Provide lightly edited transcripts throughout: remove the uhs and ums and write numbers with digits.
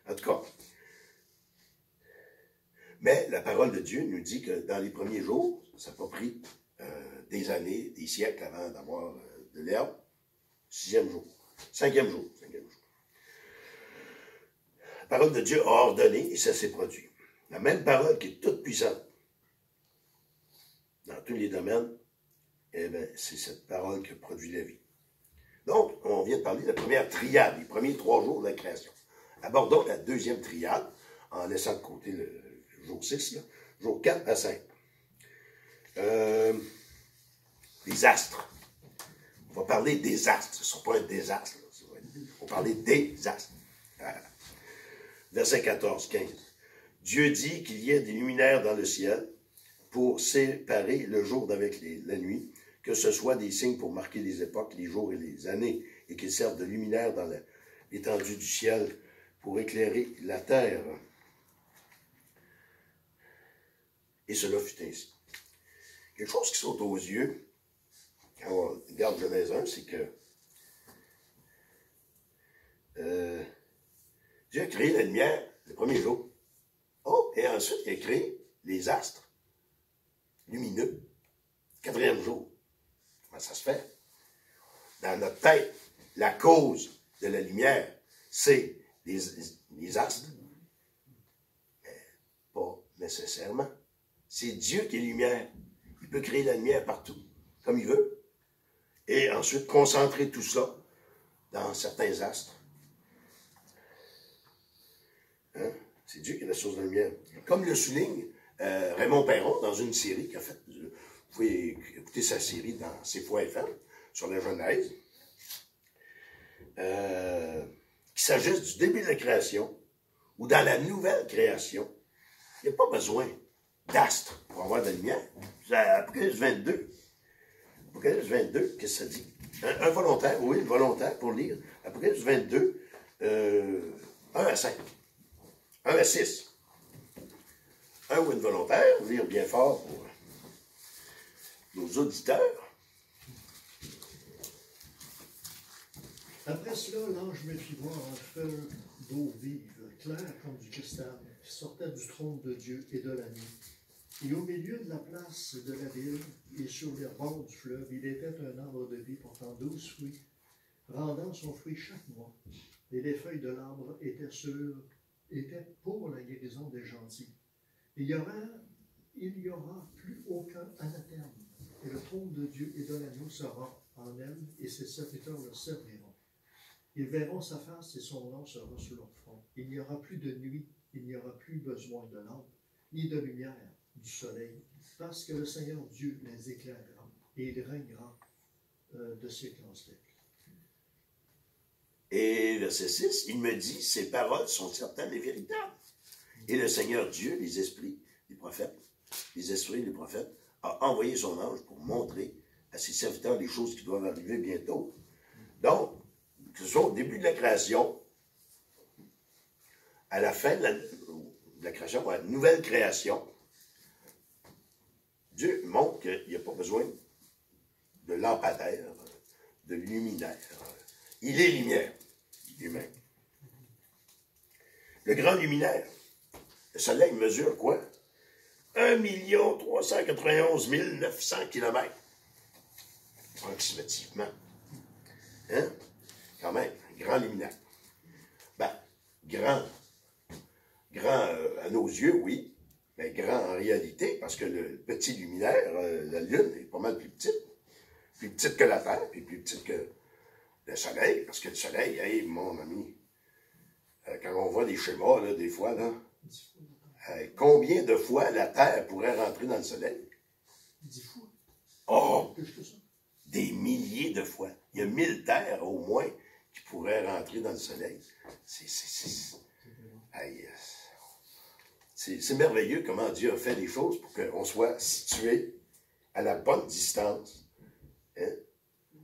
En tout cas, mais la parole de Dieu nous dit que dans les premiers jours, ça n'a pas pris des années, des siècles avant d'avoir de l'herbe. 6e jour. 5e jour. 5e jour. La parole de Dieu a ordonné et ça s'est produit. La même parole qui est toute puissante dans tous les domaines, eh bien, c'est cette parole qui produit la vie. Donc, on vient de parler de la première triade, les premiers 3 jours de la création. Abordons la deuxième triade, en laissant de côté le jour 6, là, jour 4 à 5. Les astres. On va parler des astres. Ce ne sont pas un désastre. On va parler des astres. Verset 14-15. Dieu dit qu'il y ait des luminaires dans le ciel pour séparer le jour d'avec la nuit, que ce soit des signes pour marquer les époques, les jours et les années, et qu'ils servent de luminaires dans l'étendue du ciel pour éclairer la terre. Et cela fut ainsi. Quelque chose qui saute aux yeux, quand on regarde Genèse 1, c'est que Dieu a créé la lumière le premier jour. Oh, et ensuite, il a créé les astres lumineux, 4e jour. Comment ça se fait? Dans notre tête, la cause de la lumière, c'est les astres. Mais pas nécessairement. C'est Dieu qui est lumière. Il peut créer la lumière partout, comme il veut. Et ensuite, concentrer tout ça dans certains astres. Hein? C'est Dieu qui est la source de la lumière. Comme le souligne Raymond Perron dans une série qu'il a faite. Vous pouvez écouter sa série dans C.FM sur la Genèse. Qu'il s'agisse du début de la création ou dans la nouvelle création, il n'y a pas besoin d'astres pour avoir de la lumière. C'est Apocalypse 22. Apocalypse 22, qu'est-ce que ça dit? Un volontaire, oui, volontaire pour lire. Apocalypse 22, 1 à 5. 1 à 6. Un ou une volontaire, lire bien fort pour nos auditeurs. Après cela, l'ange me fit voir un feu d'eau vive, clair comme du cristal, qui sortait du trône de Dieu et de la nuit. Et au milieu de la place de la ville, et sur les bords du fleuve, il était un arbre de vie portant 12 fruits, rendant son fruit chaque mois. Et les feuilles de l'arbre étaient pour la guérison des gentils. Il y aura plus aucun anathème. Et le trône de Dieu et de l'agneau sera en elle, et ses serviteurs le serviront. Ils verront sa face et son nom sera sur leur front. Il n'y aura plus de nuit, il n'y aura plus besoin de lampe, ni de lumière du soleil, parce que le Seigneur Dieu les éclairera, et il régnera de siècle en siècle. Et verset 6, il me dit, ces paroles sont certaines et véritables. Et le Seigneur Dieu, les esprits, les prophètes, a envoyé son ange pour montrer à ses serviteurs les choses qui doivent arriver bientôt. Donc, que ce soit au début de la création, à la fin de la création, à la nouvelle création, Dieu montre qu'il n'y a pas besoin de lampadaire, de luminaire. Il est lumière, lui-même. Le grand luminaire, le soleil mesure quoi? 1 391 900 km. Approximativement. Hein? Quand même, grand luminaire. Ben, grand à nos yeux, oui, mais grand en réalité, parce que le petit luminaire, la Lune, est pas mal plus petite que la Terre, puis plus petite que le Soleil, parce que le Soleil, hey, mon ami, quand on voit des schémas, là, des fois, là, combien de fois la Terre pourrait rentrer dans le Soleil? 10 fois. Oh! Des milliers de fois. Il y a 1000 terres au moins qui pourraient rentrer dans le Soleil. C'est merveilleux comment Dieu a fait les choses pour qu'on soit situé à la bonne distance. Hein?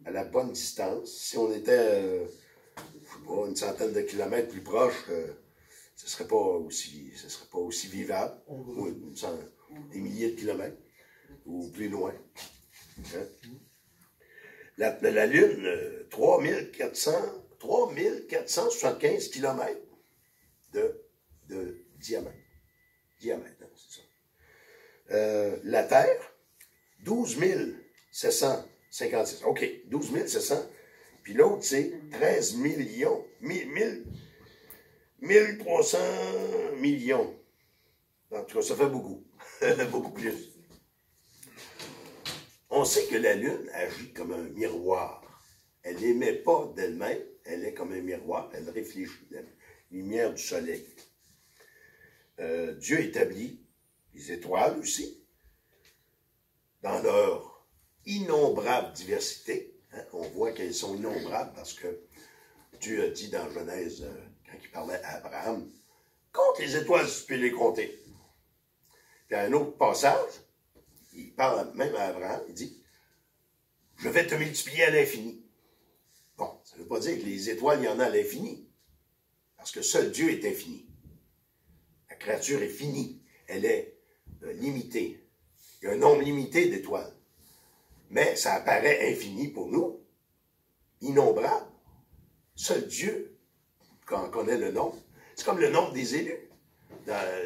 À la bonne distance. Si on était, je sais pas, une centaine de kilomètres plus proche, ce ne serait pas aussi vivable. Ou des milliers de kilomètres. Ou plus loin. Hein? La Lune, 3475 km de diamètre. Diamètre, hein, c'est ça. La Terre, 12 756. OK, 12 700. Puis l'autre, c'est 13 millions. 1300 millions. En tout cas, ça fait beaucoup. Beaucoup plus. On sait que la Lune agit comme un miroir. Elle n'émet pas d'elle-même, elle est comme un miroir, elle réfléchit la lumière du soleil. Dieu établit les étoiles aussi, dans leur innombrable diversité. Hein, on voit qu'elles sont innombrables parce que Dieu a dit dans Genèse, quand il parlait à Abraham, « Compte les étoiles si tu peux les compter. » Puis à un autre passage, il parle même à Abraham, il dit, « Je vais te multiplier à l'infini. » Bon, ça ne veut pas dire que les étoiles, il y en a à l'infini, parce que seul Dieu est infini. La créature est finie, elle est limitée. Il y a un nombre limité d'étoiles. Mais ça apparaît infini pour nous, innombrable. Seul Dieu, quand on connaît le nombre, c'est comme le nombre des élus.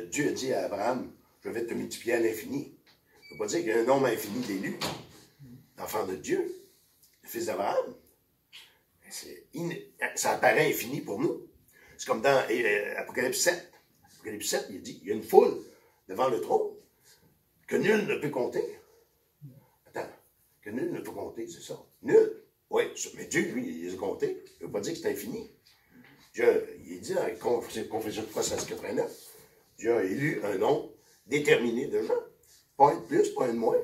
Dieu a dit à Abraham, je vais te multiplier à l'infini. Ça ne veut pas dire qu'il y a un nombre infini d'élus, d'enfants de Dieu, le fils d'Abraham. Ça apparaît infini pour nous. C'est comme dans Apocalypse 7. Apocalypse 7, il dit, il y a une foule devant le trône que nul ne peut compter. Attends, que nul ne peut compter, c'est ça. Nul. Oui, mais Dieu, lui, il les a comptés. Il ne veut pas dire que c'est infini. Dieu, il dit dans la Confession de foi 1689, Dieu a élu un nombre déterminé de gens. Pas un de plus, pas un de moins.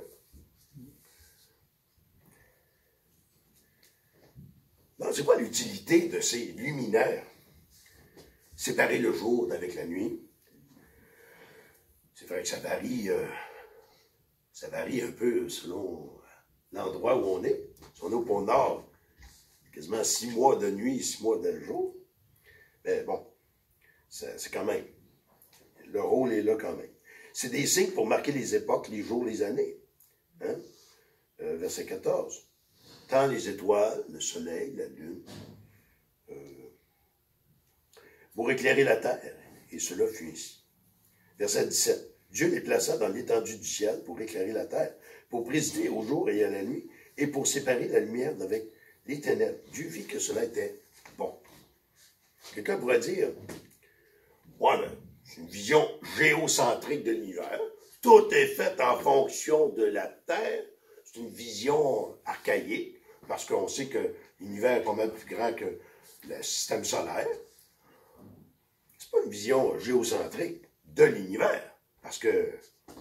Non, c'est quoi l'utilité de ces luminaires? Séparer le jour d'avec la nuit. C'est vrai que ça varie un peu selon l'endroit où on est. Si on est au pôle Nord, quasiment 6 mois de nuit, 6 mois de jour. Mais bon, c'est quand même. Le rôle est là quand même. C'est des signes pour marquer les époques, les jours, les années. Hein? Verset 14. Tant les étoiles, le soleil, la lune, pour éclairer la terre. Et cela fut ainsi. Verset 17. Dieu les plaça dans l'étendue du ciel pour éclairer la terre, pour présider au jour et à la nuit, et pour séparer la lumière d'avec les ténèbres. Dieu vit que cela était bon. Quelqu'un pourrait dire, ouais, mais c'est une vision géocentrique de l'univers. Tout est fait en fonction de la Terre. C'est une vision archaïque, parce qu'on sait que l'univers est pas mal plus grand que le système solaire. C'est pas une vision géocentrique de l'univers, parce que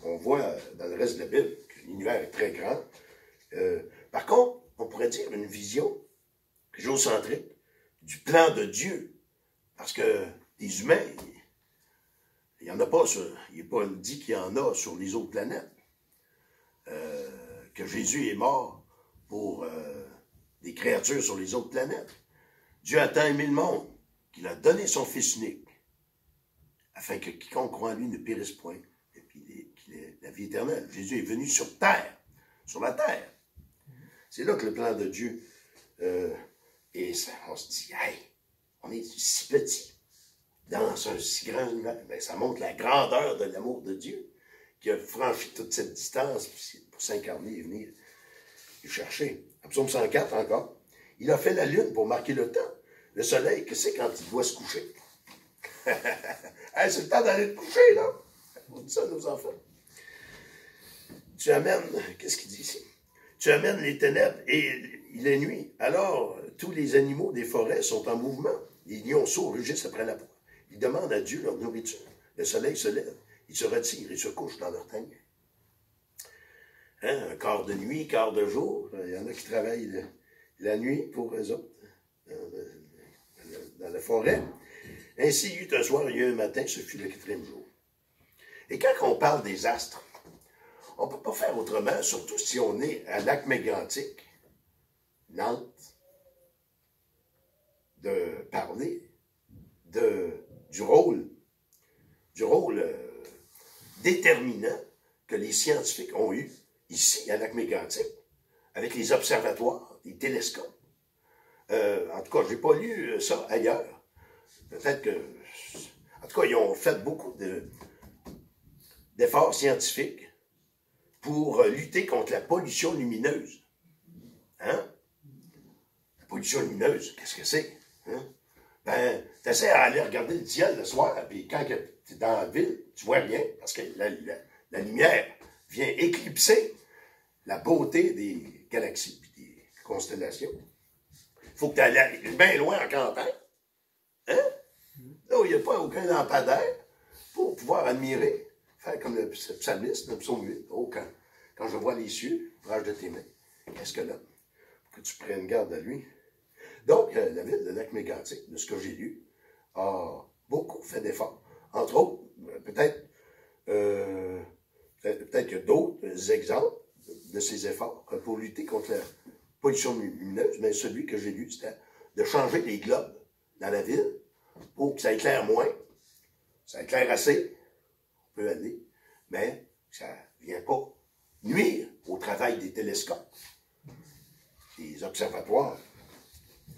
on voit dans le reste de la Bible que l'univers est très grand. Par contre, on pourrait dire une vision géocentrique du plan de Dieu, parce que les humains, il n'y en a pas, il n'est pas dit qu'il y en a sur les autres planètes, que Jésus est mort pour des créatures sur les autres planètes. Dieu a tant aimé le monde qu'il a donné son Fils unique, afin que quiconque croit en lui ne périsse point, et puis qu'il ait la vie éternelle. Jésus est venu sur terre, sur la terre. C'est là que le plan de Dieu, et ça, on se dit, hey, on est si petit dans un si grand univers. Ben, ça montre la grandeur de l'amour de Dieu qui a franchi toute cette distance pour s'incarner et venir le chercher. En Psaume 104 encore, il a fait la lune pour marquer le temps. Le soleil, que c'est quand il doit se coucher? Hey, c'est le temps d'aller te coucher, là. On dit ça à nos enfants. Tu amènes, qu'est-ce qu'il dit ici? Tu amènes les ténèbres et il est nuit. Alors, tous les animaux des forêts sont en mouvement. Les lionceaux rugissent après la proie. Ils demandent à Dieu leur nourriture. Le soleil se lève. Ils se retirent et se couchent dans leur tanière. Hein? Un quart de nuit, quart de jour. Il y en a qui travaillent la nuit pour eux autres, dans la forêt. Ainsi, il y eut un soir, il y eut un matin, ce fut le 4e jour. Et quand on parle des astres, on ne peut pas faire autrement, surtout si on est à Lac Mégantic, Nantes, de parler du rôle déterminant que les scientifiques ont eu ici, à Lac Mégantic, avec les observatoires, les télescopes. En tout cas, je n'ai pas lu ça ailleurs. Peut-être que... En tout tout cas, ils ont fait beaucoup d'efforts scientifiques pour lutter contre la pollution lumineuse. Hein? La pollution lumineuse, qu'est-ce que c'est? Hein? Ben, tu essaies d'aller regarder le ciel le soir, puis quand tu es dans la ville, tu vois rien, parce que la lumière vient éclipser la beauté des galaxies et des constellations. Il faut que tu ailles bien loin en campagne. Hein? Là où il n'y a pas aucun lampadaire pour pouvoir admirer, faire comme le psalmiste, le psaume 8. Oh, quand je vois les cieux, proche de tes mains, qu'est-ce que là? Pour que tu prennes garde à lui. Donc, la ville de Lac-Mégantic, de ce que j'ai lu, a beaucoup fait d'efforts. Entre autres, peut-être qu'il y a d'autres exemples de ces efforts pour lutter contre la pollution lumineuse, mais celui que j'ai lu, c'était de changer les globes dans la ville pour que ça éclaire moins. Ça éclaire assez, on peut aller, mais ça ne vient pas nuire au travail des télescopes, des observatoires.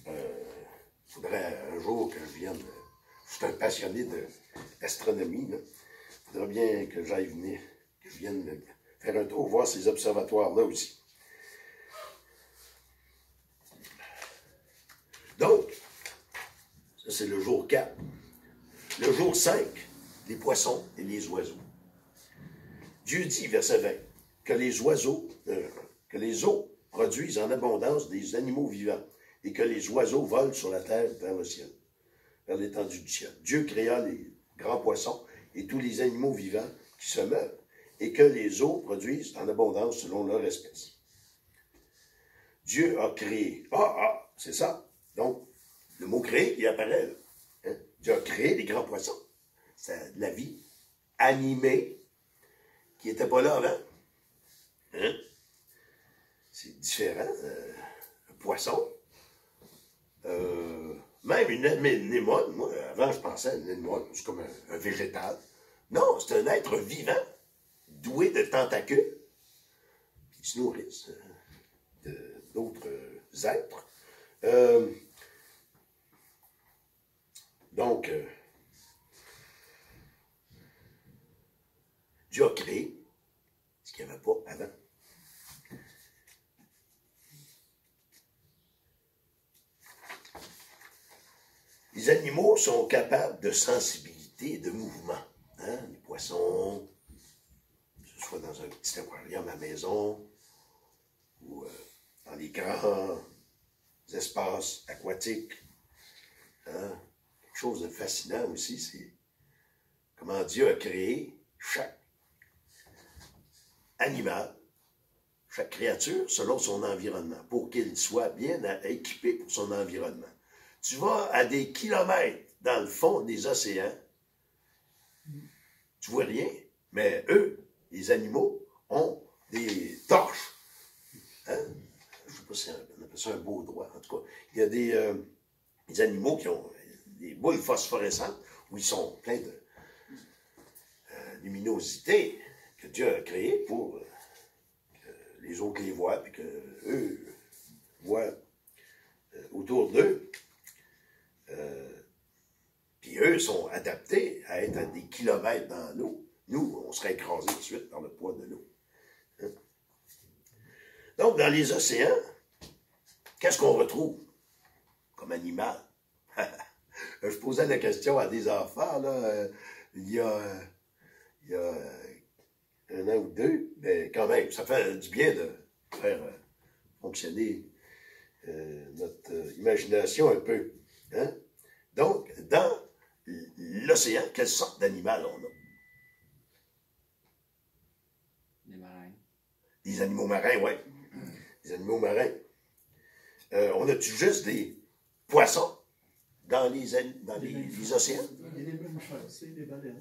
Il faudrait un jour que je vienne, je suis un passionné d'astronomie, il faudrait bien que j'aille venir, que je vienne faire un tour, voir ces observatoires-là aussi. Donc, ça c'est le jour 4. Le jour 5, les poissons et les oiseaux. Dieu dit, verset 20, que les eaux produisent en abondance des animaux vivants et que les oiseaux volent sur la terre vers le ciel, vers l'étendue du ciel. Dieu créa les grands poissons et tous les animaux vivants qui se meuvent et que les eaux produisent en abondance selon leur espèce. Dieu a créé. C'est ça. Donc, le mot créé, il apparaît là. Hein? Dieu a créé les grands poissons. C'est de la vie animée qui n'était pas là avant. Hein? C'est différent. Un poisson. Même une anémone. Moi, avant, je pensais à une anémone, c'est comme un végétal. Non, c'est un être vivant, doué de tentacules, qui se nourrissent d'autres êtres. Donc, Dieu a créé ce qu'il n'y avait pas avant. Les animaux sont capables de sensibilité et de mouvement. Hein? Les poissons, que ce soit dans un petit aquarium à la maison ou dans les grands espaces aquatiques. Hein? Quelque chose de fascinant aussi, c'est comment Dieu a créé chaque animal, chaque créature selon son environnement, pour qu'il soit bien équipé pour son environnement. Tu vas à des kilomètres dans le fond des océans, tu vois rien, mais eux, les animaux, ont des torches. Hein? Je ne sais pas si on appelle ça un beau doigt. En tout cas, il y a des animaux qui ont des boules phosphorescentes où ils sont pleins de luminosité que Dieu a créée pour que les autres les voient et qu'eux voient autour d'eux. Puis eux sont adaptés à être à des kilomètres dans l'eau. Nous, on serait écrasés tout de suite par le poids de l'eau. Hein? Donc, dans les océans, qu'est-ce qu'on retrouve comme animal? Je posais la question à des enfants, là, il y a un an ou deux, mais quand même, ça fait du bien de faire fonctionner notre imagination un peu. Hein? Donc, dans l'océan, quelle sorte d'animal on a? Des marins. Des animaux marins, oui. Des animaux marins. On a-tu juste des poissons dans les océans? Il y a des mammifères, c'est des baleines.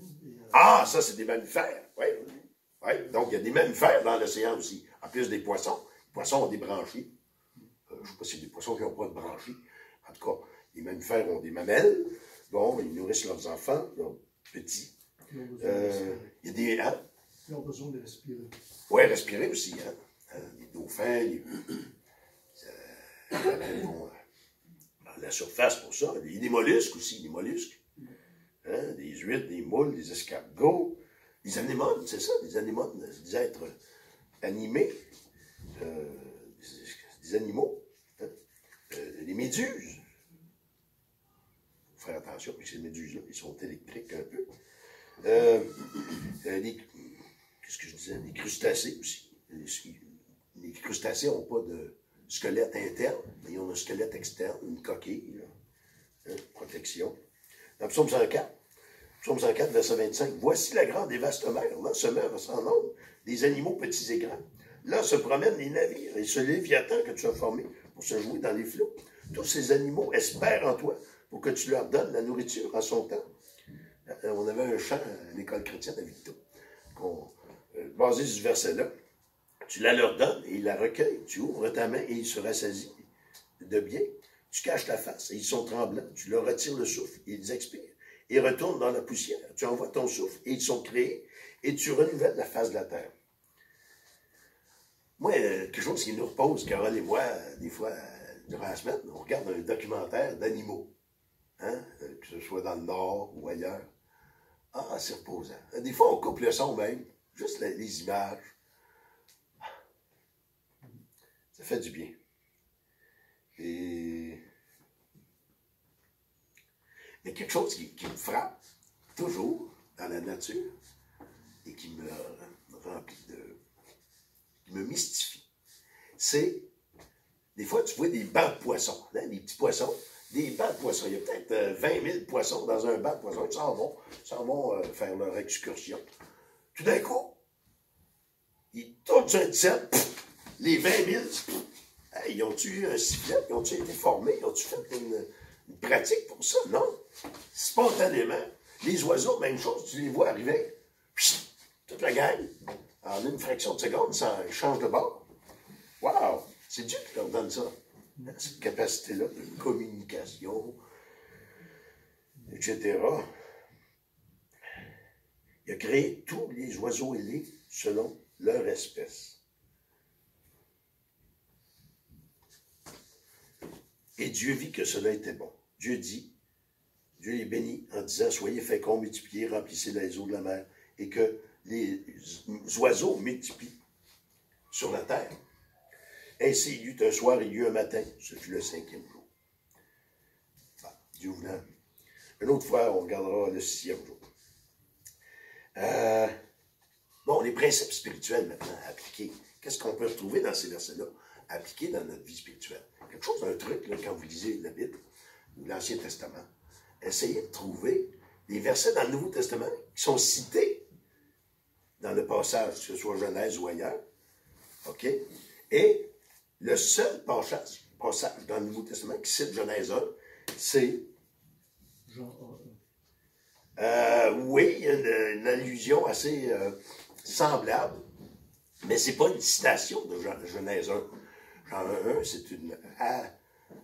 Ah, ça, c'est des mammifères. Oui. Ouais. Donc, il y a des mammifères dans l'océan aussi, en plus des poissons. Les poissons ont des branchies. Je ne sais pas si des poissons qui n'ont pas de branchies. En tout cas, les mammifères ont des mamelles. Bon, ils nourrissent leurs enfants, leurs petits. Il y a des... Hein? Ils ont besoin de respirer. Oui, respirer aussi. Hein? Les dauphins, les baleines vont à la surface pour ça. Il y a des mollusques aussi, des mollusques. hein, des huîtres, des moules, des escargots, des anémones, c'est ça, des anémones, des êtres animés, des animaux, hein, les méduses. Il faut faire attention, puis ces méduses-là, ils sont électriques un peu. Qu'est-ce que je disais? Les crustacés aussi. Les crustacés n'ont pas de squelette interne, mais ils ont un squelette externe, une coquille, là, hein, protection. Dans Psaume 104, verset 25. Voici la grande et vaste mer, là se meurent sans nombre des animaux petits et grands. Là se promènent les navires et ce léviathan que tu as formé pour se jouer dans les flots. Tous ces animaux espèrent en toi pour que tu leur donnes la nourriture en son temps. On avait un chant à l'école chrétienne à Victo, basé sur ce verset-là. Tu la leur donnes et ils la recueillent. Tu ouvres ta main et ils se rassasient de bien. Tu caches ta face et ils sont tremblants. Tu leur retires le souffle et ils expirent. Ils retournent dans la poussière. Tu envoies ton souffle et ils sont créés et tu renouvelles la face de la terre. Moi, quelque chose qui nous repose, Carole et moi, des fois, durant la semaine, on regarde un documentaire d'animaux. Hein? Que ce soit dans le Nord ou ailleurs. Ah, c'est reposant. Des fois, on coupe le son même. Juste les images. Ça fait du bien. Et... il y a quelque chose qui me frappe toujours dans la nature et qui me remplit qui me mystifie. C'est, des fois, tu vois des bancs de poissons, hein, des petits poissons, des bancs de poissons. Il y a peut-être 20 000 poissons dans un banc de poissons. Ils s'en vont faire leur excursion. Tout d'un coup, ils tournent sur un titre, les 20 000, hey, ils ont-tu eu un sifflet? Ils ont-tu été formés? Ils ont-tu fait une pratique pour ça? Non. Spontanément, les oiseaux, même chose, tu les vois arriver, toute la gang, en une fraction de seconde, ils changent de bord. Wow! C'est Dieu qui leur donne ça. Cette capacité-là de communication, etc. Il a créé tous les oiseaux ailés selon leur espèce. Et Dieu vit que cela était bon. Dieu les bénit en disant, soyez féconds, multipliez, remplissez les eaux de la mer, et que les oiseaux multiplient sur la terre. Ainsi, il y eut un soir, il y eut un matin, ce fut le 5e jour. Bon, Dieu voulant. Une autre fois, on regardera le 6e jour. Bon, les principes spirituels maintenant appliqués. Qu'est-ce qu'on peut retrouver dans ces versets-là, appliqués dans notre vie spirituelle? Quelque chose, un truc, là, quand vous lisez la Bible ou l'Ancien Testament, essayez de trouver des versets dans le Nouveau Testament qui sont cités dans le passage, que ce soit Genèse ou ailleurs. OK? Et le seul passage dans le Nouveau Testament qui cite Genèse 1, c'est... Jean 1. Oui, il y a une allusion assez semblable, mais ce n'est pas une citation de Genèse 1. Jean 1, c'est une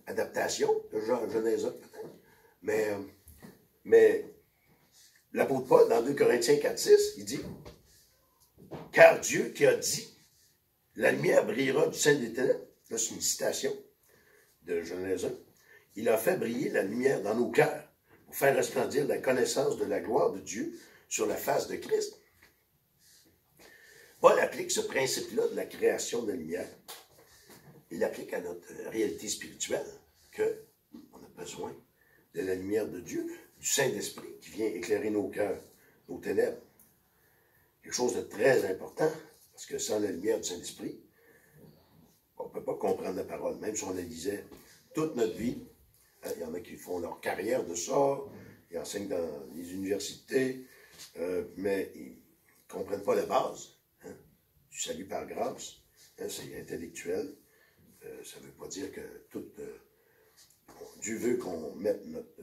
adaptation de Genèse 1, peut-être. Mais l'apôtre Paul, dans 2 Corinthiens 4,6, il dit « Car Dieu qui a dit, la lumière brillera du sein des ténèbres. » Là, c'est une citation de Genèse 1. « Il a fait briller la lumière dans nos cœurs pour faire resplendir la connaissance de la gloire de Dieu sur la face de Christ. » Paul applique ce principe-là de la création de la lumière. Il l'applique à notre réalité spirituelle, qu'on a besoin de la lumière de Dieu, du Saint-Esprit qui vient éclairer nos cœurs, nos ténèbres. Quelque chose de très important, parce que sans la lumière du Saint-Esprit, on ne peut pas comprendre la parole, même si on la lisait toute notre vie. Il y en a qui font leur carrière de ça, ils enseignent dans les universités, mais ils ne comprennent pas la base. Hein, du salut par grâce, hein, c'est intellectuel. Ça ne veut pas dire que tout... Dieu veut qu'on mette notre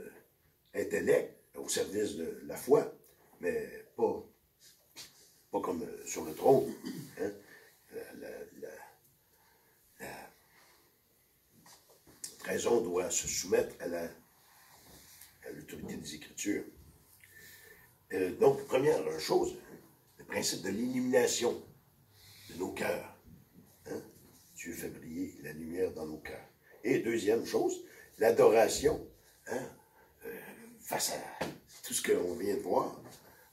intellect au service de la foi, mais pas comme sur le trône. Hein. La raison doit se soumettre à l'autorité des Écritures. Donc, première chose, le principe de l'illumination de nos cœurs. Hein? Dieu fait briller la lumière dans nos cœurs. Et deuxième chose, l'adoration, hein? Face à tout ce qu'on vient de voir,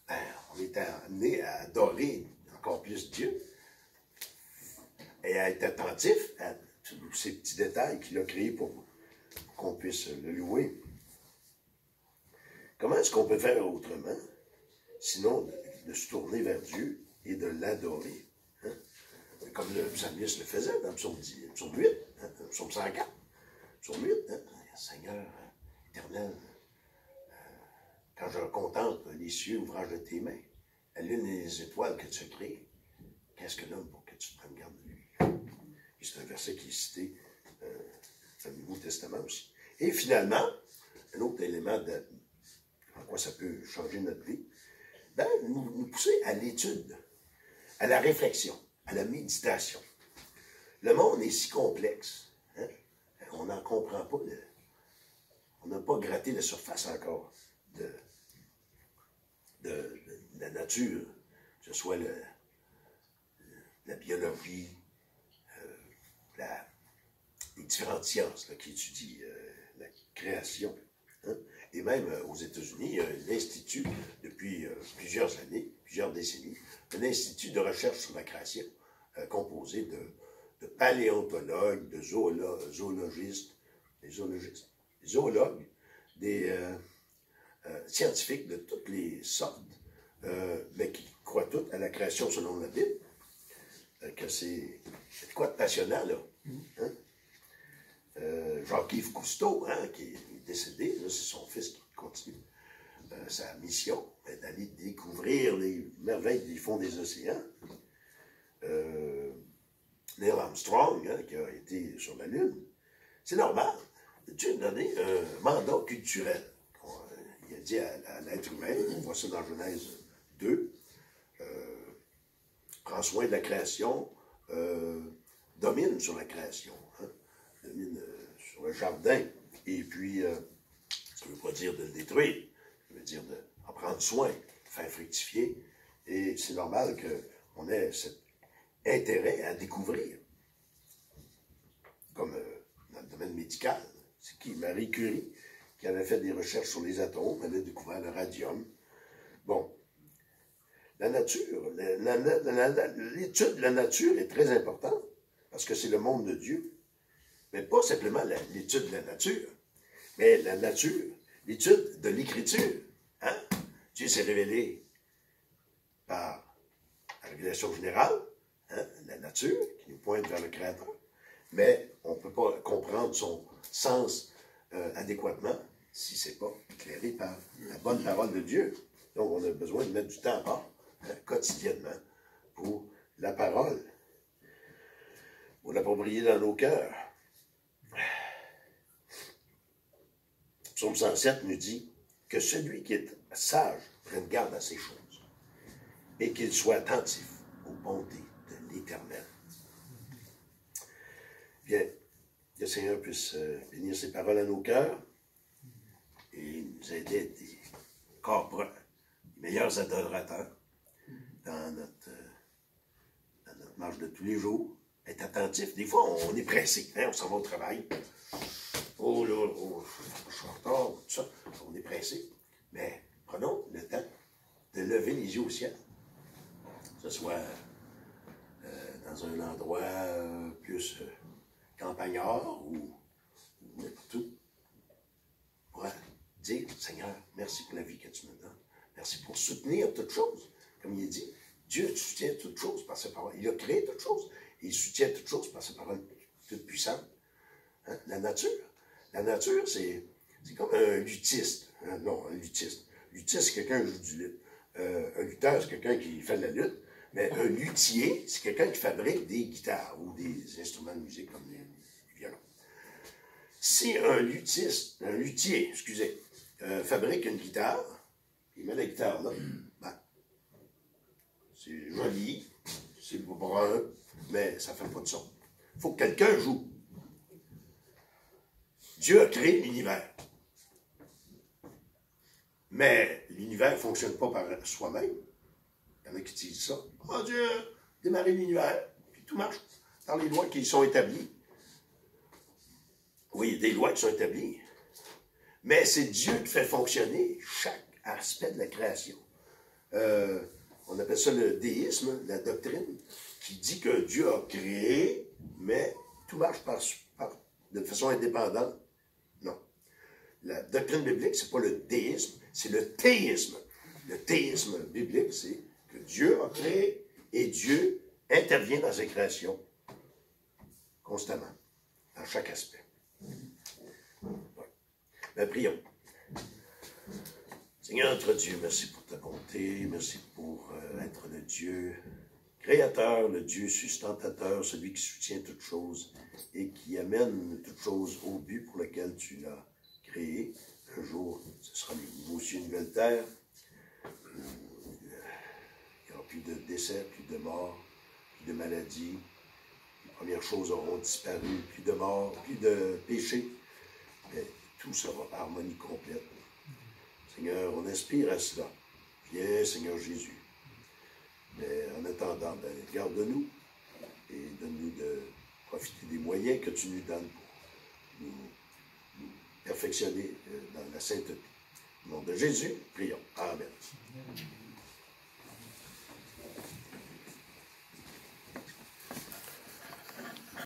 ben, on est amené à adorer encore plus Dieu et à être attentif à tous ces petits détails qu'il a créés pour qu'on puisse le louer. Comment est-ce qu'on peut faire autrement, sinon de se tourner vers Dieu et de l'adorer? Hein? Comme le psalmiste le faisait dans le psaume 8, hein? Le psaume 104, psaume 8, hein? Seigneur éternel, quand je contemple les cieux, ouvrage de tes mains, la lune et les étoiles que tu as créées, qu'est-ce que l'homme pour que tu te prennes garde de lui? Et c'est un verset qui est cité dans le Nouveau Testament aussi. Et finalement, un autre élément de en quoi ça peut changer notre vie, ben, nous pousser à l'étude, à la réflexion, à la méditation. Le monde est si complexe, hein? On n'en comprend pas, on n'a pas gratté la surface encore de la nature, que ce soit la biologie, les différentes sciences là, qui étudient la création. Hein? Et même aux États-Unis, il y a un institut, depuis plusieurs années, plusieurs décennies, un institut de recherche sur la création, composé de paléontologues, de zoologistes, des zoologues, des scientifiques de toutes les sortes, mais qui croient toutes à la création selon la Bible, que c'est quoi de passionnant, là? Hein? Jacques-Yves Cousteau, hein, qui est décédé, c'est son fils qui continue sa mission d'aller découvrir les merveilles du fond des océans. Neil Armstrong, hein, qui a été sur la Lune. C'est normal. Dieu a donné un mandat culturel. Il a dit à l'être humain, on voit ça dans Genèse 2, prends soin de la création, domine sur la création, hein, domine sur le jardin, et puis, ça ne veut pas dire de le détruire, ça veut dire d'en prendre soin, de faire fructifier, et c'est normal qu'on ait cet intérêt à découvrir, comme dans le domaine médical. C'est qui? Marie Curie, qui avait fait des recherches sur les atomes, elle a découvert le radium. Bon, la nature, l'étude de la nature est très importante, parce que c'est le monde de Dieu. Mais pas simplement l'étude de la nature, mais la nature, l'étude de l'Écriture. Hein? Dieu s'est révélé par la révélation générale, hein? La nature, qui nous pointe vers le Créateur, mais on ne peut pas comprendre son sens adéquatement si ce n'est pas éclairé par la bonne parole de Dieu. Donc, on a besoin de mettre du temps à part, hein, quotidiennement, pour la parole, pour l'approprier dans nos cœurs. Psaume 107 nous dit que celui qui est sage prenne garde à ces choses et qu'il soit attentif aux bontés de l'Éternel. Bien, que le Seigneur puisse bénir ses paroles à nos cœurs et nous aider à être des corps meilleurs adorateurs dans notre marche de tous les jours. Être attentif. Des fois, on est pressé, hein, on s'en va au travail. Oh là, je suis en retard, tout ça. On est pressé. Mais prenons le temps de lever les yeux au ciel. Que ce soit dans un endroit plus campagnard ou n'importe où. Pour dire, Seigneur, merci pour la vie que tu me donnes. Merci pour soutenir toutes choses. Comme il dit, Dieu soutient toutes choses par sa parole. Il a créé toutes choses. Et il soutient toutes choses par sa parole toute puissante. Hein? La nature. La nature, c'est comme un luthiste. Hein? Non, un luthiste. Luthiste, c'est quelqu'un qui joue du luth. Un lutteur, c'est quelqu'un qui fait de la lutte. Mais un luthier, c'est quelqu'un qui fabrique des guitares ou des instruments de musique comme les violons. Si un luthier, fabrique une guitare, il met la guitare là, ben, c'est joli, c'est brun, mais ça ne fait pas de son. Il faut que quelqu'un joue. Dieu a créé l'univers. Mais l'univers ne fonctionne pas par soi-même. Il y en a qui disent ça. Oh Dieu, démarrer l'univers, puis tout marche dans les lois qui sont établies. Oui, il y a des lois qui sont établies. Mais c'est Dieu qui fait fonctionner chaque aspect de la création. On appelle ça le déisme, la doctrine, qui dit que Dieu a créé, mais tout marche de façon indépendante. Non. La doctrine biblique, c'est pas le déisme, c'est le théisme. Le théisme biblique, c'est que Dieu a créé et Dieu intervient dans ses créations constamment, dans chaque aspect. Ouais. Ben, prions. Seigneur notre Dieu, merci pour ta bonté, merci pour être le Dieu créateur, le Dieu sustentateur, celui qui soutient toutes choses et qui amène toutes choses au but pour lequel tu l'as créé. Un jour, ce sera les nouveaux cieux, une nouvelle terre. Il n'y aura plus de décès, plus de mort, plus de maladies. Les premières choses auront disparu, plus de mort, plus de péché. Mais tout sera harmonie complète. Seigneur, on aspire à cela. Viens, Seigneur Jésus. Mais en attendant, ben, garde-nous et donne-nous de profiter des moyens que tu nous donnes pour nous perfectionner dans la sainteté. Au nom de Jésus, prions. Amen.